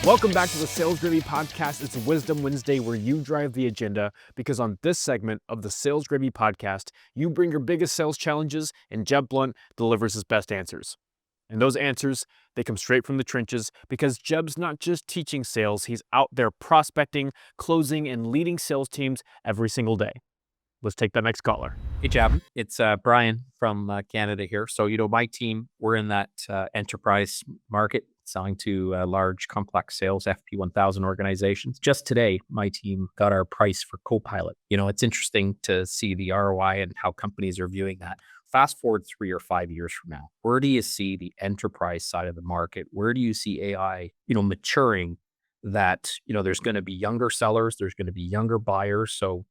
Welcome back to the Salesgravy podcast. It's Wisdom Wednesday where you drive the agenda because on this segment of the Salesgravy podcast, you bring your biggest sales challenges and Jeb Blount delivers his best answers. And those answers, they come straight from the trenches because Jeb's not just teaching sales, he's out there prospecting, closing, and leading sales teams every single day. Let's take that next caller. Hey, Jeb. It's Brian from Canada here. So, my team, we're in that enterprise market selling to large, complex sales FP 1000 organizations. Just today, my team got our price for Copilot. It's interesting to see the ROI and how companies are viewing that. Fast forward 3 or 5 years from now, where do you see the enterprise side of the market? Where do you see AI, maturing that, there's going to be younger sellers, there's going to be younger buyers. So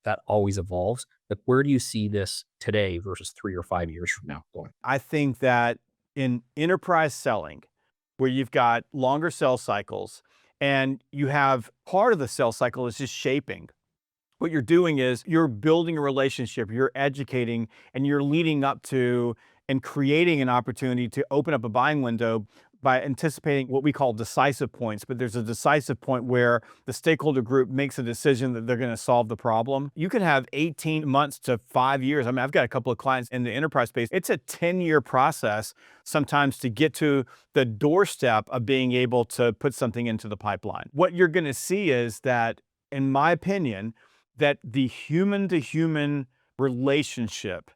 that always evolves. But where do you see this today versus 3 or 5 years from now going? I think that in enterprise selling, where you've got longer sales cycles and you have part of the sales cycle is just shaping. What you're doing is you're building a relationship, you're educating, and you're leading up to and creating an opportunity to open up a buying window by anticipating what we call decisive points. But there's a decisive point where the stakeholder group makes a decision that they're going to solve the problem. You can have 18 months to 5 years. I mean, I've got a couple of clients in the enterprise space. It's a 10-year process sometimes to get to the doorstep of being able to put something into the pipeline. What you're going to see is that, in my opinion, that the human-to-human relationship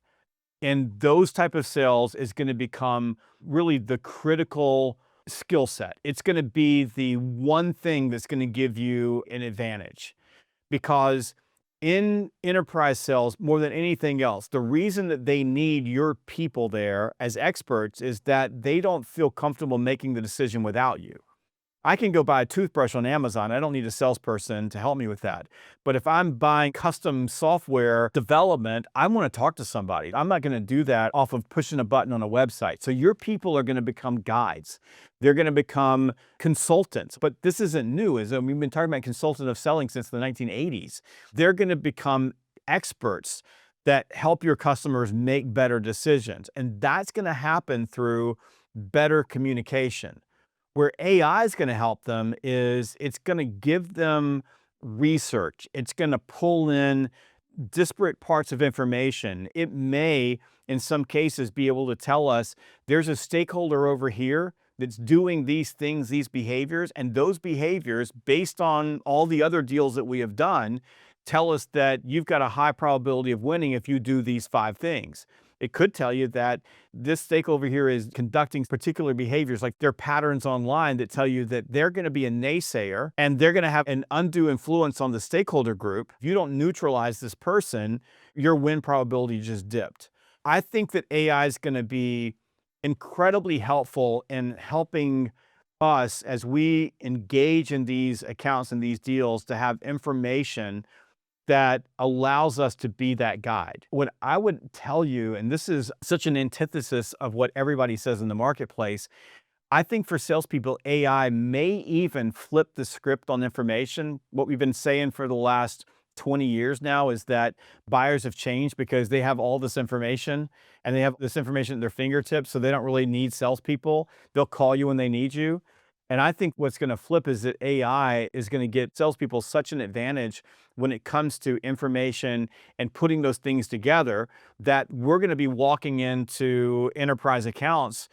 in those type of sales is going to become really the critical skill set. It's going to be the one thing that's going to give you an advantage. Because in enterprise sales, more than anything else, the reason that they need your people there as experts is that they don't feel comfortable making the decision without you. I can go buy a toothbrush on Amazon. I don't need a salesperson to help me with that. But if I'm buying custom software development, I want to talk to somebody. I'm not going to do that off of pushing a button on a website. So your people are going to become guides. They're going to become consultants. But this isn't new. We've been talking about consultative selling since the 1980s. They're going to become experts that help your customers make better decisions. And that's going to happen through better communication. Where AI is going to help them is it's going to give them research. It's going to pull in disparate parts of information. It may, in some cases, be able to tell us there's a stakeholder over here that's doing these things, these behaviors, and those behaviors, based on all the other deals that we have done, tell us that you've got a high probability of winning if you do these 5 things. It could tell you that this stakeholder here is conducting particular behaviors, like there are patterns online that tell you that they're going to be a naysayer and they're going to have an undue influence on the stakeholder group. If you don't neutralize this person, your win probability just dipped. I think that AI is going to be incredibly helpful in helping us as we engage in these accounts and these deals to have information that allows us to be that guide. What I would tell you, and this is such an antithesis of what everybody says in the marketplace, I think for salespeople, AI may even flip the script on information. What we've been saying for the last 20 years now is that buyers have changed because they have all this information and they have this information at their fingertips, so they don't really need salespeople. They'll call you when they need you. And I think what's going to flip is that AI is going to get salespeople such an advantage when it comes to information and putting those things together that we're going to be walking into enterprise accounts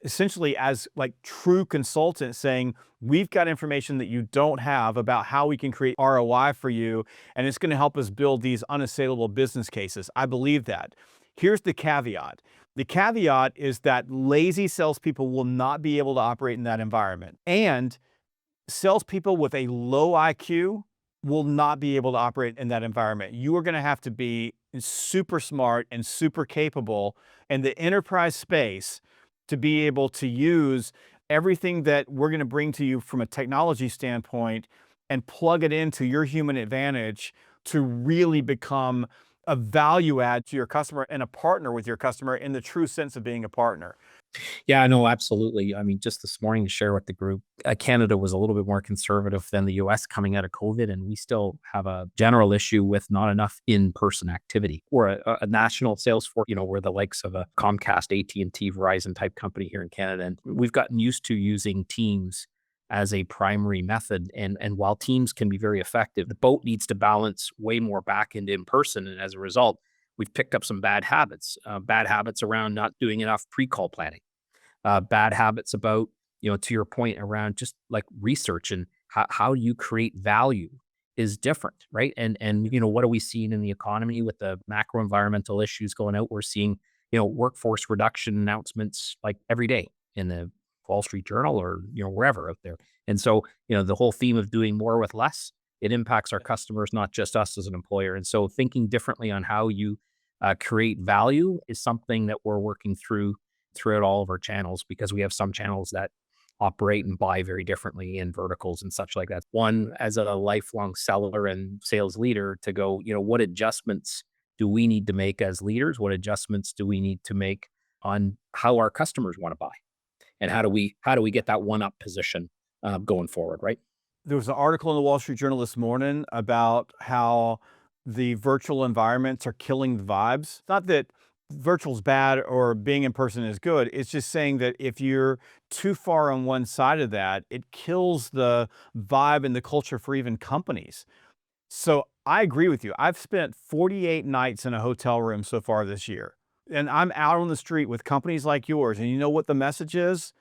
essentially as like true consultants saying, we've got information that you don't have about how we can create ROI for you, and it's going to help us build these unassailable business cases. I believe that. Here's the caveat. The caveat is that lazy salespeople will not be able to operate in that environment. And salespeople with a low IQ will not be able to operate in that environment. You are going to have to be super smart and super capable in the enterprise space to be able to use everything that we're going to bring to you from a technology standpoint and plug it into your human advantage to really become a value add to your customer and a partner with your customer in the true sense of being a partner. Yeah, no, absolutely. I mean, just this morning to share with the group, Canada was a little bit more conservative than the US coming out of COVID, and we still have a general issue with not enough in-person activity. We're a national sales force, we're the likes of a Comcast, AT&T, Verizon type company here in Canada, and we've gotten used to using Teams as a primary method. And while Teams can be very effective, the boat needs to balance way more back into in person. And as a result, we've picked up some bad habits around not doing enough pre-call planning, bad habits about, to your point around just like research and how you create value is different, right? And what are we seeing in the economy with the macro environmental issues going out? We're seeing, workforce reduction announcements like every day in the Wall Street Journal or, wherever out there. And so, the whole theme of doing more with less, it impacts our customers, not just us as an employer. And so thinking differently on how you create value is something that we're working throughout all of our channels, because we have some channels that operate and buy very differently in verticals and such like that. One, as a lifelong seller and sales leader, to go, what adjustments do we need to make as leaders? What adjustments do we need to make on how our customers want to buy? And how do we get that one up position going forward, right? There was an article in the Wall Street Journal this morning about how the virtual environments are killing the vibes. Not that virtual's bad or being in person is good. It's just saying that if you're too far on one side of that, it kills the vibe and the culture for even companies. So I agree with you. I've spent 48 nights in a hotel room so far this year, and I'm out on the street with companies like yours. And you know what the message is?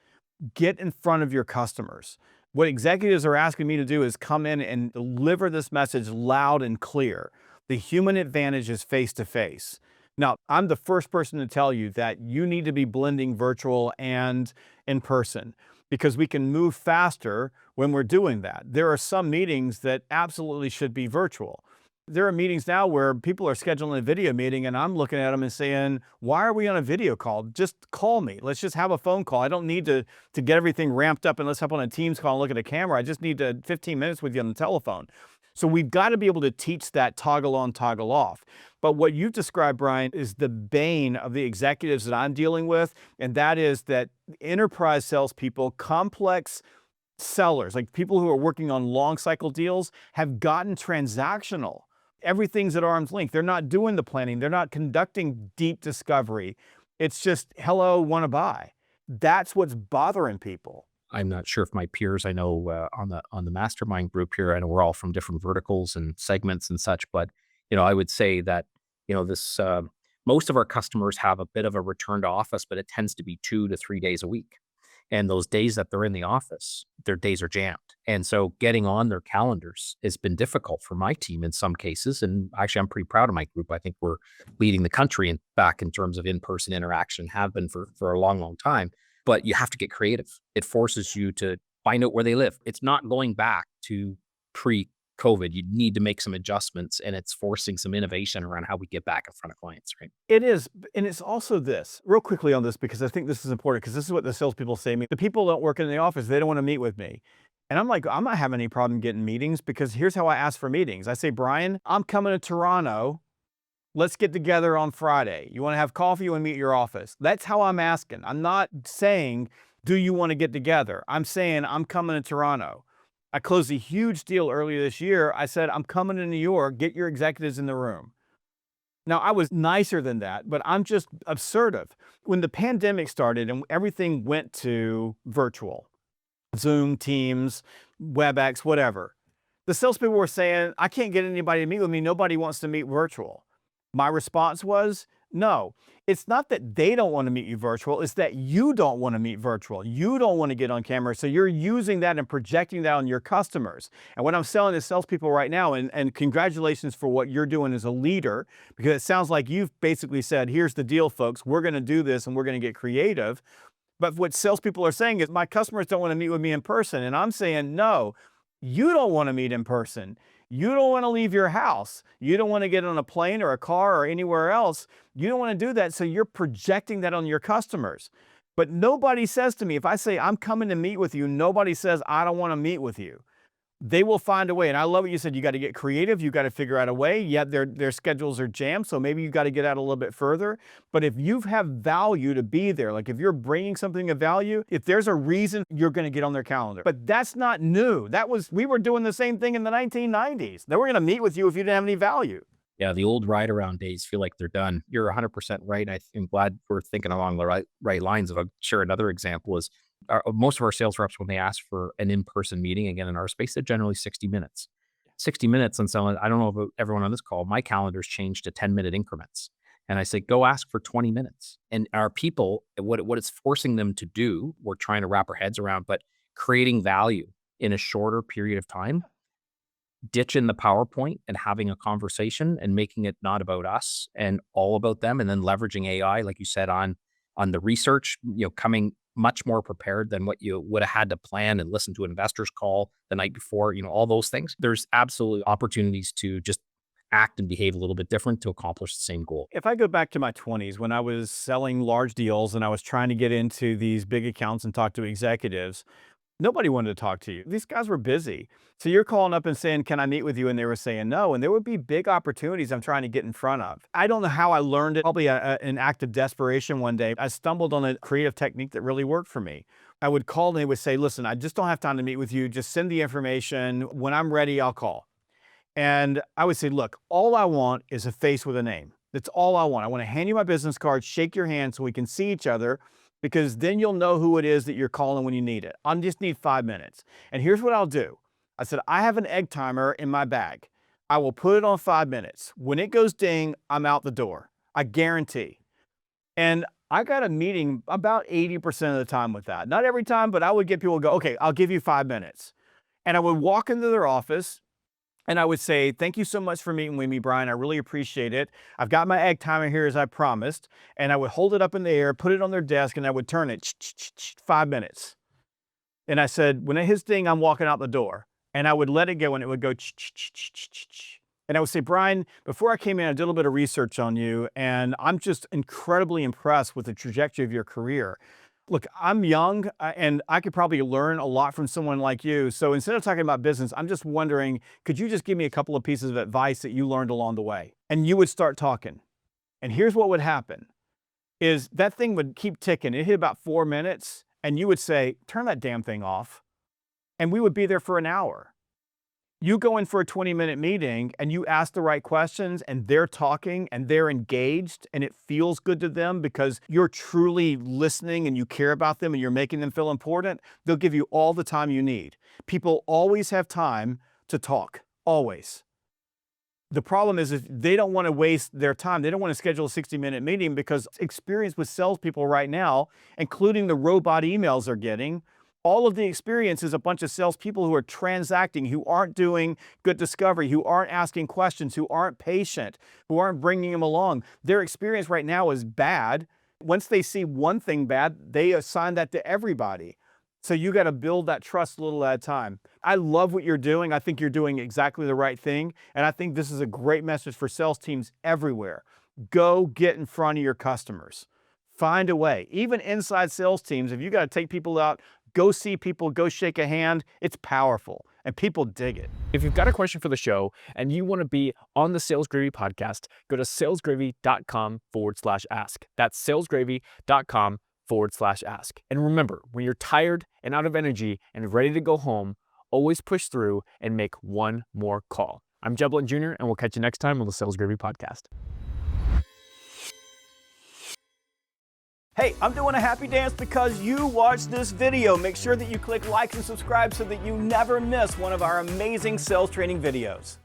Get in front of your customers. What executives are asking me to do is come in and deliver this message loud and clear. The human advantage is face to face. Now, I'm the first person to tell you that you need to be blending virtual and in person, because we can move faster when we're doing that. There are some meetings that absolutely should be virtual. There are meetings now where people are scheduling a video meeting and I'm looking at them and saying, why are we on a video call? Just call me. Let's just have a phone call. I don't need to get everything ramped up and let's hop on a Teams call and look at a camera. I just need 15 minutes with you on the telephone. So we've got to be able to teach that toggle on, toggle off. But what you've described, Brian, is the bane of the executives that I'm dealing with. And that is that enterprise salespeople, complex sellers, like people who are working on long cycle deals, have gotten transactional. Everything's at arm's length. They're not doing the planning. They're not conducting deep discovery. It's just, hello, want to buy. That's what's bothering people. I'm not sure if my peers, I know on the mastermind group here, I know we're all from different verticals and segments and such, but I would say that this most of our customers have a bit of a return to office, but it tends to be 2 to 3 days a week. And those days that they're in the office, their days are jammed. And so getting on their calendars has been difficult for my team in some cases. And actually, I'm pretty proud of my group. I think we're leading the country back in terms of in-person interaction, have been for a long, long time. But you have to get creative. It forces you to find out where they live. It's not going back to pre-COVID. You need to make some adjustments, and it's forcing some innovation around how we get back in front of clients, right? It is. And it's also this, real quickly on this, because I think this is important, because this is what the salespeople say to me. The people don't work in the office. They don't want to meet with me. And I'm like, I'm not having any problem getting meetings, because here's how I ask for meetings. I say, Brian, I'm coming to Toronto. Let's get together on Friday. You want to have coffee? You want to meet at your office? That's how I'm asking. I'm not saying, do you want to get together? I'm saying, I'm coming to Toronto. I closed a huge deal earlier this year. I said, I'm coming to New York. Get your executives in the room. Now, I was nicer than that, but I'm just assertive. When the pandemic started and everything went to virtual, Zoom, Teams, WebEx, whatever, the salespeople were saying, I can't get anybody to meet with me. Nobody wants to meet virtual. My response was, no, it's not that they don't want to meet you virtual. It's that you don't want to meet virtual. You don't want to get on camera. So you're using that and projecting that on your customers. And what I'm selling to salespeople right now, and congratulations for what you're doing as a leader, because it sounds like you've basically said, here's the deal, folks. We're going to do this and we're going to get creative. But what salespeople are saying is, my customers don't want to meet with me in person. And I'm saying, no, you don't want to meet in person. You don't want to leave your house. You don't want to get on a plane or a car or anywhere else. You don't want to do that. So you're projecting that on your customers. But nobody says to me, if I say I'm coming to meet with you, nobody says I don't want to meet with you. They will find a way. And I love what you said. You got to get creative. You got to figure out a way. Yeah, their schedules are jammed. So maybe you got to get out a little bit further. But if you have value to be there, like if you're bringing something of value, if there's a reason, you're going to get on their calendar. But that's not new. We were doing the same thing in the 1990s. They were going to meet with you if you didn't have any value. Yeah, the old ride around days feel like they're done. You're 100% right. I'm glad we're thinking along the right lines. I'll share another example is Most of our sales reps, when they ask for an in-person meeting, again, in our space, they're generally 60 minutes. 60 minutes. And so I don't know about everyone on this call, my calendar's changed to 10-minute increments. And I say, go ask for 20 minutes. And our people, what it's forcing them to do, we're trying to wrap our heads around, but creating value in a shorter period of time, ditching the PowerPoint and having a conversation and making it not about us and all about them. And then leveraging AI, like you said, on the research, coming much more prepared than what you would have had to plan and listen to an investor's call the night before, all those things. There's absolutely opportunities to just act and behave a little bit different to accomplish the same goal. If I go back to my 20s when I was selling large deals and I was trying to get into these big accounts and talk to executives, nobody wanted to talk to you. These guys were busy. So you're calling up and saying, can I meet with you? And they were saying no. And there would be big opportunities I'm trying to get in front of. I don't know how I learned it, probably an act of desperation one day. I stumbled on a creative technique that really worked for me. I would call and they would say, listen, I just don't have time to meet with you. Just send the information. When I'm ready, I'll call. And I would say, look, all I want is a face with a name. That's all I want. I want to hand you my business card, shake your hand so we can see each other, because then you'll know who it is that you're calling when you need it. I just need 5 minutes. And here's what I'll do. I said, I have an egg timer in my bag. I will put it on 5 minutes. When it goes ding, I'm out the door. I guarantee. And I got a meeting about 80% of the time with that. Not every time, but I would get people to go, okay, I'll give you 5 minutes. And I would walk into their office and I would say, thank you so much for meeting with me, Brian. I really appreciate it. I've got my egg timer here as I promised. And I would hold it up in the air, put it on their desk, and I would turn it 5 minutes. And I said, when it hits ding, I'm walking out the door. And I would let it go and it would go and I would say, Brian, before I came in, I did a little bit of research on you, and I'm just incredibly impressed with the trajectory of your career. Look, I'm young and I could probably learn a lot from someone like you. So instead of talking about business, I'm just wondering, could you just give me a couple of pieces of advice that you learned along the way? And you would start talking. And here's what would happen is that thing would keep ticking. It hit about 4 minutes and you would say, turn that damn thing off. And we would be there for an hour. You go in for a 20-minute meeting and you ask the right questions and they're talking and they're engaged and it feels good to them because you're truly listening and you care about them and you're making them feel important, they'll give you all the time you need. People always have time to talk, always. The problem is if they don't want to waste their time, they don't want to schedule a 60-minute meeting because experience with salespeople right now, including the robot emails they're getting, all of the experience is a bunch of salespeople who are transacting, who aren't doing good discovery, who aren't asking questions, who aren't patient, who aren't bringing them along. Their experience right now is bad. Once they see one thing bad, they assign that to everybody. So you got to build that trust a little at a time. I love what you're doing. I think you're doing exactly the right thing. And I think this is a great message for sales teams everywhere. Go get in front of your customers. Find a way. Even inside sales teams, if you got to take people out, go see people, go shake a hand. It's powerful and people dig it. If you've got a question for the show and you want to be on the Sales Gravy podcast, go to salesgravy.com/ask. That's salesgravy.com/ask. And remember, when you're tired and out of energy and ready to go home, always push through and make one more call. I'm Jeb Blount Jr., and we'll catch you next time on the Sales Gravy podcast. Hey, I'm doing a happy dance because you watched this video. Make sure that you click like and subscribe so that you never miss one of our amazing sales training videos.